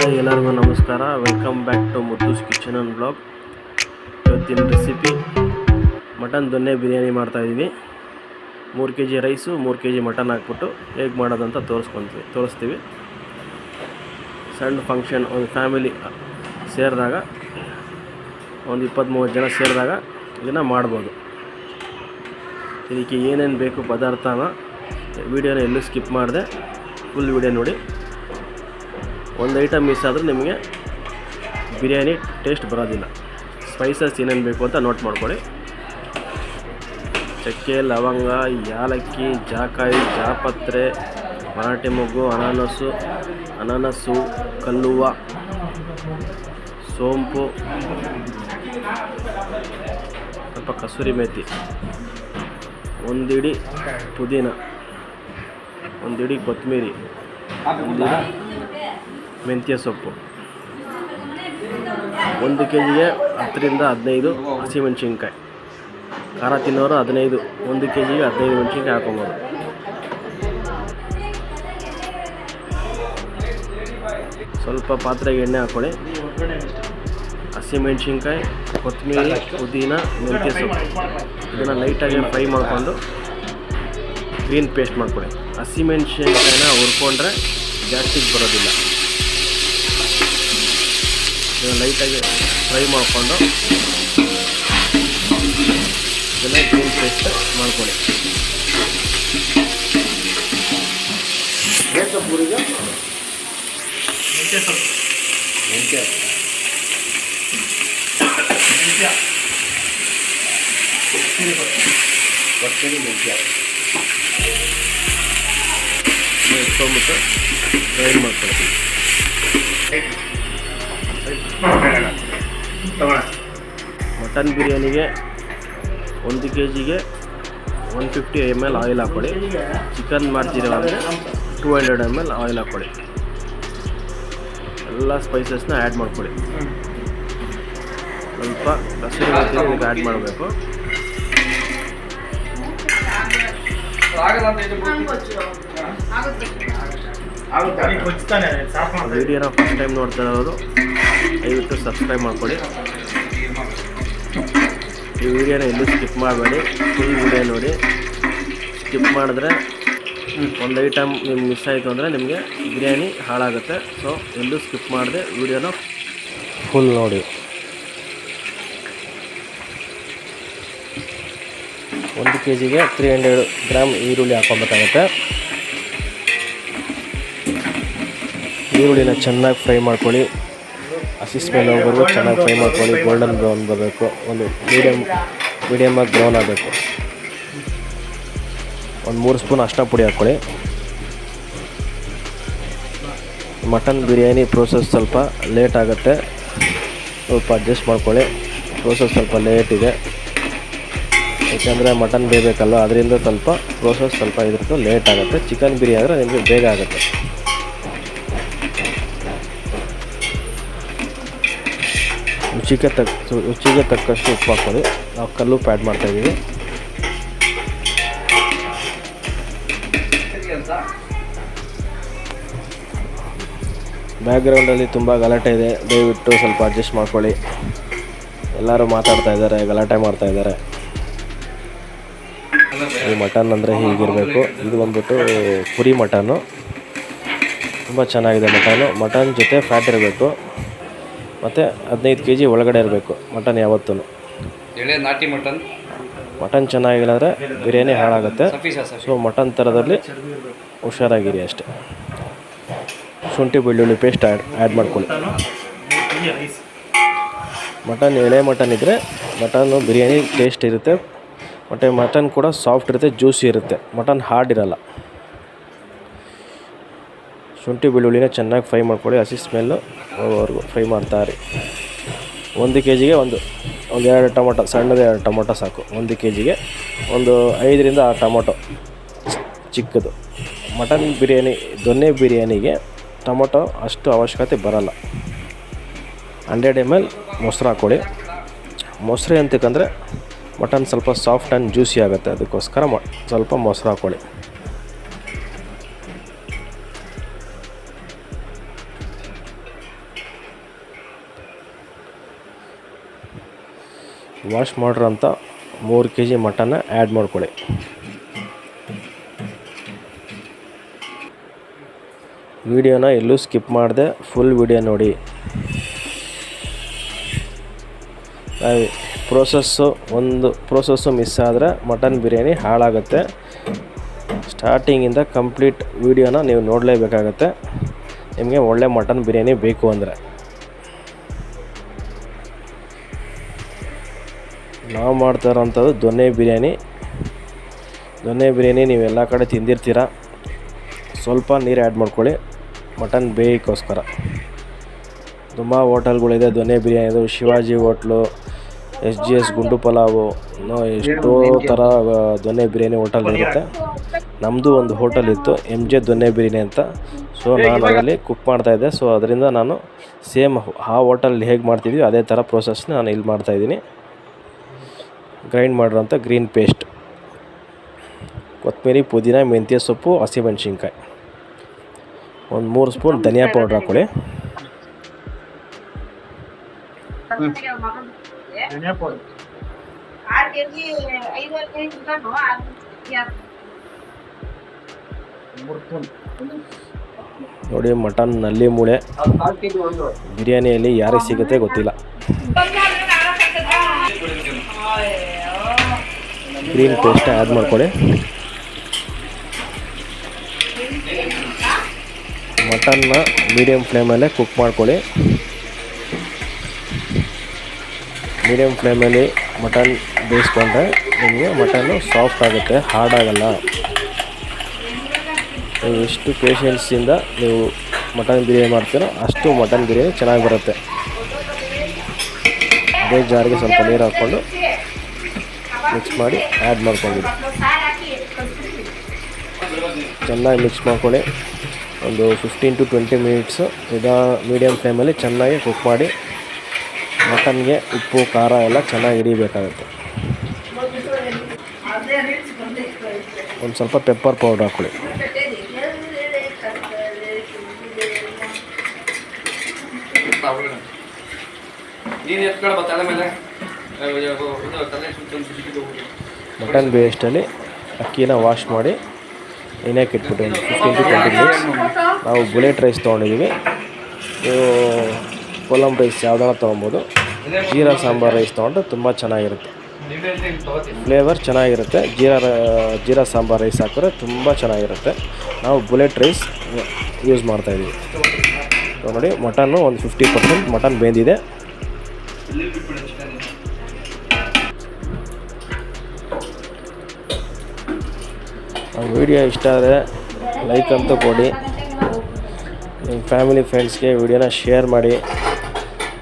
Hi, ಎಲ್ಲರಿಗೂ ನಮಸ್ಕಾರ. Welcome back to Muthu's kitchen and blog. ಇವತ್ತಿನ ರೆಸಿಪಿ ಮಟನ್ ದೊನ್ನೆ ಬಿರಿಯಾನಿ ಮಾಡ್ತಾಯಿದ್ದೀವಿ. 3 kg ರೈಸು 3 kg ಮಟನ್ ಹಾಕ್ಬಿಟ್ಟು ಹೇಗೆ ಮಾಡೋದಂತ ತೋರಿಸ್ತೀವಿ. ಸಣ್ಣ ಫಂಕ್ಷನ್, ಒಂದು ಫ್ಯಾಮಿಲಿ ಸೇರಿದಾಗ, ಒಂದು 20-30 ಜನ ಸೇರಿದಾಗ ಇದನ್ನು ಮಾಡ್ಬೋದು. ಇದಕ್ಕೆ ಏನೇನು ಬೇಕು ಪದಾರ್ಥನ ವೀಡಿಯೋನ ಎಲ್ಲೂ ಸ್ಕಿಪ್ ಮಾಡಿದೆ ಫುಲ್ ವೀಡಿಯೋ ನೋಡಿ. ಒಂದು ಐಟಮ್ ಮಿಸ್ ಆದರೂ ನಿಮಗೆ ಬಿರಿಯಾನಿ ಟೇಸ್ಟ್ ಬರೋದಿಲ್ಲ. ಸ್ಪೈಸಸ್ ಏನೇನು ಬೇಕು ಅಂತ ನೋಟ್ ಮಾಡ್ಕೊಳ್ಳಿ. ಚಕ್ಕೆ, ಲವಂಗ, ಯಾಲಕ್ಕಿ, ಜಾಕಾಯಿ, ಜಾಪತ್ರೆ, ಮರಾಠಿ ಮೊಗ್ಗು, ಅನಾನಸ್ಸು, ಕಲ್ಲುವ್ವ, ಸೋಂಪು, ಸ್ವಲ್ಪ ಕಸೂರಿ ಮೇಥಿ, ಒಂದಿಡಿ ಪುದೀನ, ಒಂದಿಡಿ ಕೊತ್ತಂಬರಿ, ಮೆಂತ್ಯ ಸೊಪ್ಪು. 1 kgಗೆ 10ರಿಂದ 15 ಹಸಿಮೆಣ್ಸಿನ್ಕಾಯಿ. ಖಾರ ತಿನ್ನೋರು 15, 1 kgಗೆ 15 ಮೆಣಸಿನ್ಕಾಯಿ ಹಾಕೊಬೋದು. ಸ್ವಲ್ಪ ಪಾತ್ರೆಗೆ ಎಣ್ಣೆ ಹಾಕ್ಕೊಳ್ಳಿ. ಹಸಿಮೆಣ್ಸಿನ್ಕಾಯಿ, ಕೊತ್ತಂಬರಿ, ಪುದೀನ, ಮೆಂತ್ಯ ಸೊಪ್ಪು ಇದನ್ನು ಲೈಟಾಗಿ ಫ್ರೈ ಮಾಡಿಕೊಂಡು ಗ್ರೀನ್ ಪೇಸ್ಟ್ ಮಾಡ್ಕೊಳ್ಳಿ. ಹಸಿಮೆಣ್ಸಿನ್ಕಾಯಿನ ಹುರ್ಕೊಂಡ್ರೆ ಗ್ಯಾಸ್ಟಿಕ್ ಬರೋದಿಲ್ಲ. ಇದನ್ನು ಲೈಟಾಗಿ ಫ್ರೈ ಮಾಡಿಕೊಂಡು ಇದನ್ನು ಗ್ರೀನ್ ಪೇಸ್ಟ್ ಮಾಡ್ಕೊಳ್ಳಿ. ಸೊಪ್ಪುರಿಗೆ ಮೆಂತ್ಯ ಇಟ್ಕೊಂಡ್ಬಿಟ್ಟು ಗ್ರೈಂಡ್ ಮಾಡ್ಕೊಳ್ಳಿ. ಮಟನ್ ಬಿರಿಯಾನಿಗೆ 1 kgಗೆ 150 ml ಆಯಿಲ್ ಹಾಕ್ಕೊಳ್ಳಿ. ಚಿಕನ್ ಮಾಡ್ತೀರ ಅಂದರೆ 200 ml ಆಯಿಲ್ ಹಾಕ್ಕೊಳ್ಳಿ. ಎಲ್ಲ ಸ್ಪೈಸಸ್ನ ಆ್ಯಡ್ ಮಾಡ್ಕೊಳ್ಳಿ. ಸ್ವಲ್ಪ ಕಸೂರಿ ಮೇಥಿನ ಇದಕ್ಕೆ ಆ್ಯಡ್ ಮಾಡಬೇಕು. ವಿಡಿಯೋನ ಫಸ್ಟ್ ಟೈಮ್ ನೋಡ್ತಾ ಇರೋರು ದಯವಿಟ್ಟು ಸಬ್ಸ್ಕ್ರೈಬ್ ಮಾಡ್ಕೊಳ್ಳಿ. ಈ ವಿಡಿಯೋನ ಎಲ್ಲೂ ಸ್ಕಿಪ್ ಮಾಡಬೇಡಿ, ಫುಲ್ ವಿಡಿಯೋ ನೋಡಿ. ಸ್ಕಿಪ್ ಮಾಡಿದ್ರೆ ಒಂದು ಐಟಮ್ ನಿಮ್ಗೆ ಮಿಸ್ ಆಯಿತು ಅಂದರೆ ನಿಮಗೆ ಬಿರಿಯಾನಿ ಹಾಳಾಗುತ್ತೆ. ಸೊ ಎಲ್ಲೂ ಸ್ಕಿಪ್ ಮಾಡಿದೆ ವಿಡಿಯೋನ ಫುಲ್ ನೋಡಿ. 1 kgಗೆ 300 ಗ್ರಾಮ್ ಈರುಳ್ಳಿ ಹಾಕ್ಕೊಬೇಕಾಗುತ್ತೆ. ಈರುಳ್ಳಿನ ಚೆನ್ನಾಗಿ ಫ್ರೈ ಮಾಡ್ಕೊಳ್ಳಿ. ಹಸಿ ಸ್ಮೆಲ್ ಹೋಗೋವರೆಗೂ ಚೆನ್ನಾಗಿ ಫ್ರೈ ಮಾಡ್ಕೊಳ್ಳಿ. ಗೋಲ್ಡನ್ ಬ್ರೌನ್ ಬರಬೇಕು. ಒಂದು ಮೀಡಿಯಮಾಗಿ ಬ್ರೌನ್ ಆಗಬೇಕು. ಒಂದು 3 ಸ್ಪೂನ್ ಅರಿಶಿನ ಪುಡಿ ಹಾಕ್ಕೊಳ್ಳಿ. ಮಟನ್ ಬಿರಿಯಾನಿ ಪ್ರೋಸೆಸ್ ಸ್ವಲ್ಪ ಲೇಟ್ ಆಗುತ್ತೆ, ಸ್ವಲ್ಪ ಅಡ್ಜಸ್ಟ್ ಮಾಡ್ಕೊಳ್ಳಿ. ಪ್ರೋಸೆಸ್ ಸ್ವಲ್ಪ ಲೇಟ್ ಇದೆ, ಯಾಕೆಂದರೆ ಮಟನ್ ಬೇಯಬೇಕಲ್ಲ, ಅದರಿಂದ ಸ್ವಲ್ಪ ಪ್ರೋಸೆಸ್ ಸ್ವಲ್ಪ ಇದ್ರದ್ದು ಲೇಟ್ ಆಗುತ್ತೆ. ಚಿಕನ್ ಬಿರಿಯಾನಿ ಆದರೆ ನಿಮಗೆ ಬೇಗ ಆಗುತ್ತೆ. ರುಚಿಗೆ ತಕ್ಕಷ್ಟು ಉಪ್ಪು ಹಾಕ್ಕೊಳ್ಳಿ. ನಾವು ಕಲ್ಲುಪ್ಪು ಆ್ಯಡ್ ಮಾಡ್ತಾಯಿದ್ದೀವಿ. ಬ್ಯಾಕ್ಗ್ರೌಂಡಲ್ಲಿ ತುಂಬ ಗಲಾಟೆ ಇದೆ, ದಯವಿಟ್ಟು ಸ್ವಲ್ಪ ಅಡ್ಜಸ್ಟ್ ಮಾಡ್ಕೊಳ್ಳಿ. ಎಲ್ಲರೂ ಮಾತಾಡ್ತಾ ಇದ್ದಾರೆ, ಗಲಾಟೆ ಮಾಡ್ತಾಯಿದ್ದಾರೆ. ಈ ಮಟನ್ ಅಂದರೆ ಹೀಗಿರಬೇಕು. ಇದು ಬಂದ್ಬಿಟ್ಟು ಕುರಿ ಮಟನ್ನು, ತುಂಬ ಚೆನ್ನಾಗಿದೆ ಮಟನ್ನು. ಮಟನ್ ಜೊತೆ ಫ್ಯಾಟ್ ಇರಬೇಕು ಮತ್ತು 15 kg ಒಳಗಡೆ ಇರಬೇಕು ಮಟನ್ ಯಾವತ್ತೂ. ನಾಟಿ ಮಟನ್ ಚೆನ್ನಾಗಿಲ್ಲಂದರೆ ಬಿರಿಯಾನಿ ಹಾಳಾಗುತ್ತೆ. ಸೊ ಮಟನ್ ಥರದಲ್ಲಿ ಹುಷಾರಾಗಿರಿ ಅಷ್ಟೇ. ಶುಂಠಿ ಬೆಳ್ಳುಳ್ಳಿ ಪೇಸ್ಟ್ ಆ್ಯಡ್ ಮಾಡ್ಕೊಳ್ಳಿ. ಮಟನ್ ಎಳೆ ಮಟನ್ ಇದ್ದರೆ ಮಟನ್ನು ಬಿರಿಯಾನಿ ಟೇಸ್ಟ್ ಇರುತ್ತೆ. ಮತ್ತು ಮಟನ್ ಕೂಡ ಸಾಫ್ಟ್ ಇರುತ್ತೆ, ಜ್ಯೂಸಿ ಇರುತ್ತೆ. ಮಟನ್ ಹಾರ್ಡ್ ಇರಲ್ಲ. ಶುಂಠಿ ಬೆಳ್ಳುಳ್ಳಿನ ಚೆನ್ನಾಗಿ ಫ್ರೈ ಮಾಡ್ಕೊಳ್ಳಿ. ಹಸಿ ಸ್ಮೆಲ್ಲು ಹೋಗೋವರೆಗೂ ಫ್ರೈ ಮಾಡ್ತಾರೆ. 1 kgಗೆ ಒಂದು 2 ಟೊಮೊಟೊ, ಸಣ್ಣದು 2 ಟೊಮೊಟೊ ಸಾಕು. 1 kgಗೆ ಒಂದು 5ರಿಂದ 6 ಟೊಮೊಟೊ ಚಿಕ್ಕದು. ಮಟನ್ ಬಿರಿಯಾನಿ, ದೊನ್ನೆ ಬಿರಿಯಾನಿಗೆ ಟೊಮೊಟೊ ಅಷ್ಟು ಅವಶ್ಯಕತೆ ಬರಲ್ಲ. 100 ml ಮೊಸರು ಹಾಕ್ಕೊಳ್ಳಿ. ಮೊಸರು ಎಂತಕ್ಕಂದರೆ ಮಟನ್ ಸ್ವಲ್ಪ ಸಾಫ್ಟ್ ಆ್ಯಂಡ್ ಜ್ಯೂಸಿ ಆಗುತ್ತೆ, ಅದಕ್ಕೋಸ್ಕರ ಸ್ವಲ್ಪ ಮೊಸರು ಹಾಕ್ಕೊಳ್ಳಿ. ವಾಶ್ ಮಾಡಿರೋಂಥ 3 kg ಮಟನ್ನ ಆ್ಯಡ್ ಮಾಡ್ಕೊಳ್ಳಿ. ವಿಡಿಯೋನ ಎಲ್ಲೂ ಸ್ಕಿಪ್ ಮಾಡದೆ ಫುಲ್ ವಿಡಿಯೋ ನೋಡಿ. ಒಂದು ಪ್ರೋಸೆಸ್ಸು ಮಿಸ್ ಆದರೆ ಮಟನ್ ಬಿರಿಯಾನಿ ಹಾಳಾಗುತ್ತೆ. ಸ್ಟಾರ್ಟಿಂಗಿಂದ ಕಂಪ್ಲೀಟ್ ವಿಡಿಯೋನ ನೀವು ನೋಡಲೇಬೇಕಾಗತ್ತೆ ನಿಮಗೆ ಒಳ್ಳೆ ಮಟನ್ ಬಿರಿಯಾನಿ ಬೇಕು ಅಂದರೆ. ನಾವು ಮಾಡ್ತಾ ಇರೋಂಥದ್ದು ದೊನ್ನೆ ಬಿರಿಯಾನಿ ನೀವು ಎಲ್ಲ ಕಡೆ ತಿಂದಿರ್ತೀರ. ಸ್ವಲ್ಪ ನೀರು ಆ್ಯಡ್ ಮಾಡ್ಕೊಳ್ಳಿ ಮಟನ್ ಬೇಯಕ್ಕೋಸ್ಕರ. ತುಂಬ ಹೋಟೆಲ್ಗಳಿದೆ ದೊನ್ನೆ ಬಿರಿಯಾನಿದು. ಶಿವಾಜಿ ಹೋಟ್ಲು, SGS ಗುಂಡು ಪಲಾವು, ಎಷ್ಟೋ ಥರ ದೊನ್ನೆ ಬಿರಿಯಾನಿ ಹೋಟೆಲ್ ಇರುತ್ತೆ. ನಮ್ಮದು ಒಂದು ಹೋಟೆಲ್ ಇತ್ತು MJ ದೊನ್ನೆ ಬಿರಿಯಾನಿ ಅಂತ. ಸೊ ನಾನು ಅದರಲ್ಲಿ ಕುಕ್ ಮಾಡ್ತಾಯಿದ್ದೆ. ಸೊ ಅದರಿಂದ ನಾನು ಸೇಮ್ ಆ ಹೋಟೆಲ್ ಹೇಗೆ ಮಾಡ್ತಿದ್ವಿ ಅದೇ ಥರ ಪ್ರೋಸೆಸ್ನ ನಾನು ಇಲ್ಲಿ ಮಾಡ್ತಾಯಿದ್ದೀನಿ. ಗ್ರೈಂಡ್ ಮಾಡಿರೋಂಥ ಗ್ರೀನ್ ಪೇಸ್ಟ್, ಕೊತ್ತಂಬರಿ, ಪುದೀನ, ಮೆಂತ್ಯ ಸೊಪ್ಪು, ಹಸಿಮೆಣ್ಸಿನ್ಕಾಯಿ, ಒಂದು 3 ಸ್ಪೂನ್ ಧನಿಯಾ ಪೌಡ್ರ್ ಹಾಕ್ಕೊಳ್ಳಿ. ನೋಡಿ ಮಟನ್ ನಲ್ಲಿ ಮೂಳೆ ಬಿರಿಯಾನಿಯಲ್ಲಿ ಯಾರಿಗೆ ಸಿಗುತ್ತೆ ಗೊತ್ತಿಲ್ಲ. ಗ್ರೀನ್ ಪೇಸ್ಟ್ ಆ್ಯಡ್ ಮಾಡ್ಕೊಳ್ಳಿ. ಮಟನ್ನ ಮೀಡಿಯಮ್ ಫ್ಲೇಮಲ್ಲೇ ಕುಕ್ ಮಾಡ್ಕೊಳ್ಳಿ. ಮೀಡಿಯಮ್ ಫ್ಲೇಮಲ್ಲಿ ಮಟನ್ ಬೇಯಿಸ್ಕೊಂಡ್ರೆ ನಿಮಗೆ ಮಟನ್ನು ಸಾಫ್ಟ್ ಆಗುತ್ತೆ, ಹಾರ್ಡ್ ಆಗಲ್ಲ. ನೀವು ಎಷ್ಟು ಪೇಷನ್ಸಿಂದ ನೀವು ಮಟನ್ ಬಿರಿಯಾನಿ ಮಾಡ್ತೀರೋ ಅಷ್ಟು ಮಟನ್ ಬಿರಿಯಾನಿ ಚೆನ್ನಾಗಿ ಬರುತ್ತೆ. ಅದೇ ಜಾರಿಗೆ ಸ್ವಲ್ಪ ನೀರು ಹಾಕ್ಕೊಂಡು ಮಿಕ್ಸ್ ಮಾಡಿ ಆ್ಯಡ್ ಮಾಡ್ಕೊಂಡಿರಿ. ಚೆನ್ನಾಗಿ ಮಿಕ್ಸ್ ಮಾಡ್ಕೊಳ್ಳಿ. ಒಂದು 15 to 20 ಮಿನಿಟ್ಸು ಮೀಡಿಯಮ್ ಫ್ಲೇಮಲ್ಲಿ ಚೆನ್ನಾಗಿ ಕುಕ್ ಮಾಡಿ. ಮಟನ್ಗೆ ಉಪ್ಪು ಖಾರ ಎಲ್ಲ ಚೆನ್ನಾಗಿ ಹಿಡಿಬೇಕಾಗುತ್ತೆ. ಒಂದು ಸ್ವಲ್ಪ ಪೆಪ್ಪರ್ ಪೌಡ್ರ್ ಹಾಕ್ಕೊಳ್ಳಿ. ಮಟನ್ ಬೇಸ್ಟಲ್ಲಿ ಅಕ್ಕಿನ ವಾಶ್ ಮಾಡಿ ಏನಕ್ಕೆ ಇಟ್ಬಿಟ್ಟು 15 to 20 ಮಿನಿಟ್ಸ್. ನಾವು ಬುಲೆಟ್ ರೈಸ್ ತೊಗೊಂಡಿದ್ದೀವಿ. ನೀವು ಕೊಲಂ ರೈಸ್ ಯಾವ್ದಾರ ತೊಗೊಬೋದು. ಜೀರಾ ಸಾಂಬಾರು ರೈಸ್ ತೊಗೊಂಡ್ರೆ ತುಂಬ ಚೆನ್ನಾಗಿರುತ್ತೆ, ಫ್ಲೇವರ್ ಚೆನ್ನಾಗಿರುತ್ತೆ. ಜೀರಾ ಸಾಂಬಾರು ರೈಸ್ ಹಾಕಿದ್ರೆ ತುಂಬ ಚೆನ್ನಾಗಿರುತ್ತೆ. ನಾವು ಬುಲೆಟ್ ರೈಸ್ ಯೂಸ್ ಮಾಡ್ತಾಯಿದ್ದೀವಿ. ನೋಡಿ ಮಟನ್ನು ಒಂದು 50% ಮಟನ್ ಬೆಂದಿದೆ. ವಿಡಿಯೋ ಇಷ್ಟ ಆದರೆ ಲೈಕ್ ಅಂತ ಕೊಡಿ. ನಿಮ್ಮ ಫ್ಯಾಮಿಲಿ ಫ್ರೆಂಡ್ಸ್ಗೆ ವಿಡಿಯೋನ ಶೇರ್ ಮಾಡಿ.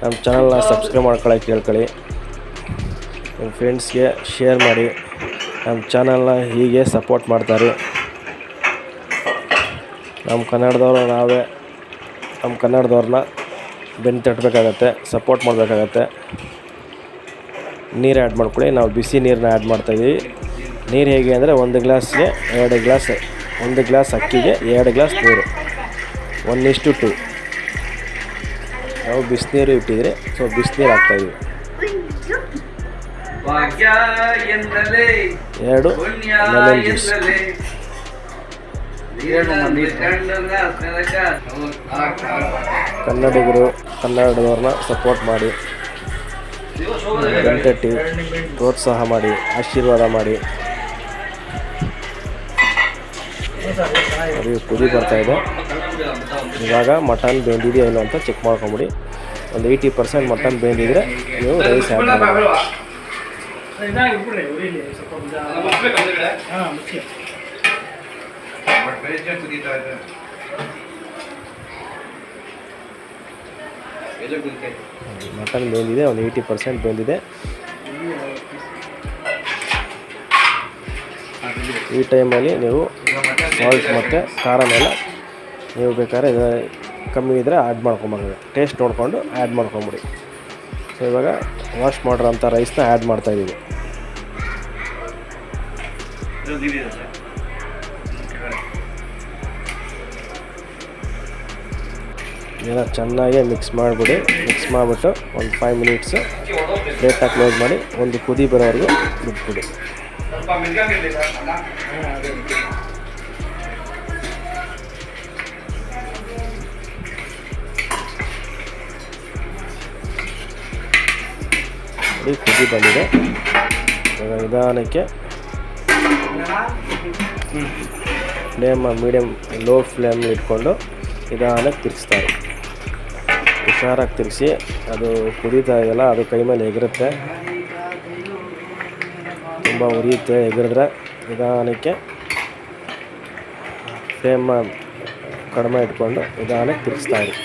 ನಮ್ಮ ಚಾನಲ್ನ ಸಬ್ಸ್ಕ್ರೈಬ್ ಮಾಡ್ಕೊಳ್ಳೋಕೆ ಕೇಳ್ಕೊಳ್ಳಿ. ನಿಮ್ಮ ಫ್ರೆಂಡ್ಸ್ಗೆ ಶೇರ್ ಮಾಡಿ. ನಮ್ಮ ಚಾನಲ್ನ ಹೀಗೆ ಸಪೋರ್ಟ್ ಮಾಡ್ತಾರೆ. ನಮ್ಮ ಕನ್ನಡದವ್ರನ್ನ ಬೆನ್ನು ತಟ್ಟಬೇಕಾಗತ್ತೆ, ಸಪೋರ್ಟ್ ಮಾಡಬೇಕಾಗತ್ತೆ. ನೀರು ಆ್ಯಡ್ ಮಾಡ್ಕೊಳ್ಳಿ. ನಾವು ಬಿಸಿ ನೀರನ್ನ ಆ್ಯಡ್ ಮಾಡ್ತಾಯಿದ್ದೀವಿ. ನೀರು ಹೇಗೆ ಅಂದರೆ ಒಂದು ಗ್ಲಾಸ್ಗೆ 2 ಗ್ಲಾಸ್, 1 ಗ್ಲಾಸ್ ಅಕ್ಕಿಗೆ 2 ಗ್ಲಾಸ್ ನೀರು, 1:2. ನಾವು ಬಿಸಿನೀರು ಇಟ್ಟಿದ್ರೆ ಸೊ ಬಿಸಿನೀರು ಹಾಕ್ತಾಯಿದ್ದೀವಿ. 2 ಲೆಮನ್ ಜ್ಯೂಸ್. ಕನ್ನಡದವ್ರನ್ನ ಸಪೋರ್ಟ್ ಮಾಡಿ, ಬೆಂತಟ್ಟಿ ಪ್ರೋತ್ಸಾಹ ಮಾಡಿ, ಆಶೀರ್ವಾದ ಮಾಡಿ. ಅದು ಕುದಿ ಬರ್ತಾಯಿದೆ. ಇವಾಗ ಮಟನ್ ಬೆಂದಿದೆಯೋ ಇಲ್ಲ ಅಂತ ಚೆಕ್ ಮಾಡ್ಕೊಂಬಿಡಿ. ಒಂದು 80% ಮಟನ್ ಬೆಂದಿದ್ರೆ ನೀವು ರೈಸ್ ಆ್ಯಡ್ ಮಾಡಿ. ಮಟನ್ ಬೆಂದಿದೆ, ಒಂದು 80% ಬೆಂದಿದೆ. ಈ ಟೈಮಲ್ಲಿ ನೀವು ಸಾಲ್ಟ್ ಮತ್ತು ಖಾರ ಮೇಲೆ ನೀವು ಬೇಕಾದ್ರೆ ಕಮ್ಮಿ ಇದ್ದರೆ ಆ್ಯಡ್ ಮಾಡ್ಕೊಬೋದು. ಟೇಸ್ಟ್ ನೋಡಿಕೊಂಡು ಆ್ಯಡ್ ಮಾಡ್ಕೊಂಬಿಡಿ. ಸೊ ಇವಾಗ ವಾಶ್ ಮಾಡಿರೋಂಥ ರೈಸ್ನ ಆ್ಯಡ್ ಮಾಡ್ತಾಯಿದ್ದೀವಿ. ಇದನ್ನು ಚೆನ್ನಾಗಿ ಮಿಕ್ಸ್ ಮಾಡಿಬಿಡಿ. ಮಿಕ್ಸ್ ಮಾಡಿಬಿಟ್ಟು ಒಂದು 5 ಮಿನಿಟ್ಸು ಪ್ಲೇಟಾಗಿ ಕ್ಲೋಸ್ ಮಾಡಿ ಒಂದು ಕುದಿ ಬರೋವರೆಗೂ ಬಿಟ್ಬಿಡಿ. ಕುದಿ ಬಂದಿದೆ. ನಿಧಾನಕ್ಕೆ ಫ್ಲೇಮ್ ಮೀಡಿಯಮ್ ಲೋ ಫ್ಲೇಮ್ ಇಟ್ಕೊಂಡು ನಿಧಾನಕ್ಕೆ ತಿರುಗಿಸ್ತಾರೆ. ಹುಷಾರಾಗಿ ತಿರುಗಿಸಿ. ಅದು ಕುದೀತಾ ಇದೆಯಲ್ಲ, ಅದು ಕೈ ಮೇಲೆ ಎಗರುತ್ತೆ, ತುಂಬ ಉರಿಯುತ್ತೆ. ಎಗರಿದ್ರೆ ನಿಧಾನಕ್ಕೆ ಫ್ಲೇಮ್ ಕಡಿಮೆ ಇಟ್ಕೊಂಡು ನಿಧಾನಕ್ಕೆ ತಿರುಗಿಸ್ತಾಯಿರಿ.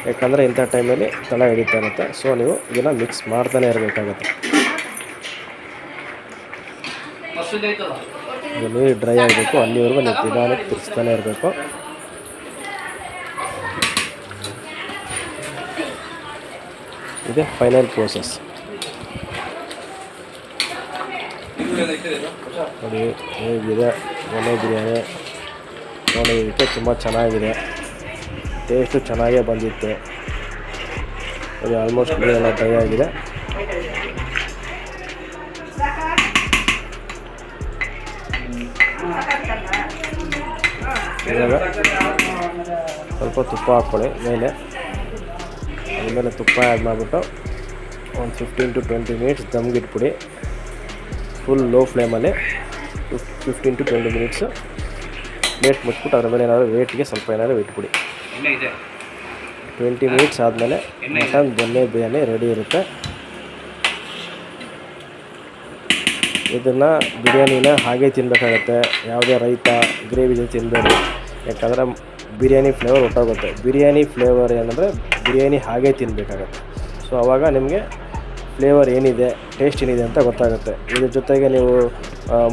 ಯಾಕಂದರೆ ಇಂಥ ಟೈಮಲ್ಲಿ ತಳ ಹಿಡಿತಾ ಇರುತ್ತೆ. ಸೊ ನೀವು ಇದನ್ನು ಮಿಕ್ಸ್ ಮಾಡ್ತಾನೆ ಇರಬೇಕಾಗತ್ತೆ. ಇದು ನೀರು ಡ್ರೈ ಆಗಬೇಕು, ಅಲ್ಲಿವರೆಗೂ ನೀವು ನಿಧಾನಕ್ಕೆ ತಿರುಗಿಸ್ತಾನೆ ಇರಬೇಕು. ಇದೇ ಫೈನಲ್ ಪ್ರೋಸೆಸ್. ನೋಡಿ ಹೇಗಿದೆ ದೊನ್ನೆ ಬಿರಿಯಾನಿ. ನೋಡೋದಕ್ಕೆ ತುಂಬ ಚೆನ್ನಾಗಿದೆ, ಟೇಸ್ಟು ಚೆನ್ನಾಗೇ ಬಂದಿತ್ತು. ಅದು ಆಲ್ಮೋಸ್ಟ್ ಎಲ್ಲ ಡ್ರೈ ಆಗಿದೆ. ಇವಾಗ ಸ್ವಲ್ಪ ತುಪ್ಪ ಹಾಕ್ಕೊಳ್ಳಿ ಮೇಲೆ. ಆಮೇಲೆ ತುಪ್ಪ ಆ್ಯಡ್ ಮಾಡಿಬಿಟ್ಟು ಒಂದು 15 to 20 ಮಿನಿಟ್ಸ್ ದಮ್ಗಿಟ್ಬಿಡಿ. ಫುಲ್ ಲೋ ಫ್ಲೇಮಲ್ಲಿ 15 to 20 ಮಿನಿಟ್ಸು ಪ್ಲೇಟ್ ಮುಚ್ಬಿಟ್ಟು ಅದ್ರ ಮೇಲೆ ಏನಾದರೂ ವೇಟ್ಗೆ ಸ್ವಲ್ಪ ಏನಾದರೂ ಇಟ್ಬಿಡಿ. 20 ಮಿನಿಟ್ಸ್ ಆದಮೇಲೆ ಮಟನ್ ದೊನ್ನೆ ಬಿರಿಯಾನಿ ರೆಡಿ ಇರುತ್ತೆ. ಇದನ್ನು ಬಿರಿಯಾನಿನ ಹಾಗೆ ತಿನ್ನಬೇಕಾಗತ್ತೆ. ಯಾವುದೇ ರೈತ ಗ್ರೇವಿ ಜೊತೆ ತಿನ್ನಬೇಡಿ, ಯಾಕಂದರೆ ಬಿರಿಯಾನಿ ಫ್ಲೇವರ್ ಹೊಟ್ಟೋಗುತ್ತೆ. ಬಿರಿಯಾನಿ ಫ್ಲೇವರ್ ಏನಂದರೆ ಬಿರಿಯಾನಿ ಹಾಗೆ ತಿನ್ನಬೇಕಾಗತ್ತೆ. ಸೊ ಆವಾಗ ನಿಮಗೆ ಫ್ಲೇವರ್ ಏನಿದೆ, ಟೇಸ್ಟ್ ಏನಿದೆ ಅಂತ ಗೊತ್ತಾಗುತ್ತೆ. ಇದ್ರ ಜೊತೆಗೆ ನೀವು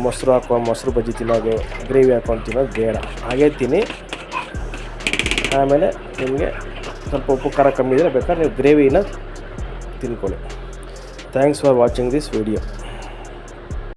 ಮೊಸರು ಮೊಸರು ಬಜ್ಜಿ ತಿನ್ನೋದು, ಗ್ರೇವಿ ಹಾಕ್ಕೊಂಡು ತಿನ್ನೋದು ಬೇಡ. ಹಾಗೆ ತಿನ್ನಿ. ಆಮೇಲೆ ನಿಮಗೆ ಸ್ವಲ್ಪ ಉಪ್ಪು ಖಾರ ಕಮ್ಮಿ ಇದ್ದರೆ ಬೇಕಾದ್ರೆ ನೀವು ಗ್ರೇವಿನ ತಿನ್ಕೊಳ್ಳಿ. Thanks for watching this video.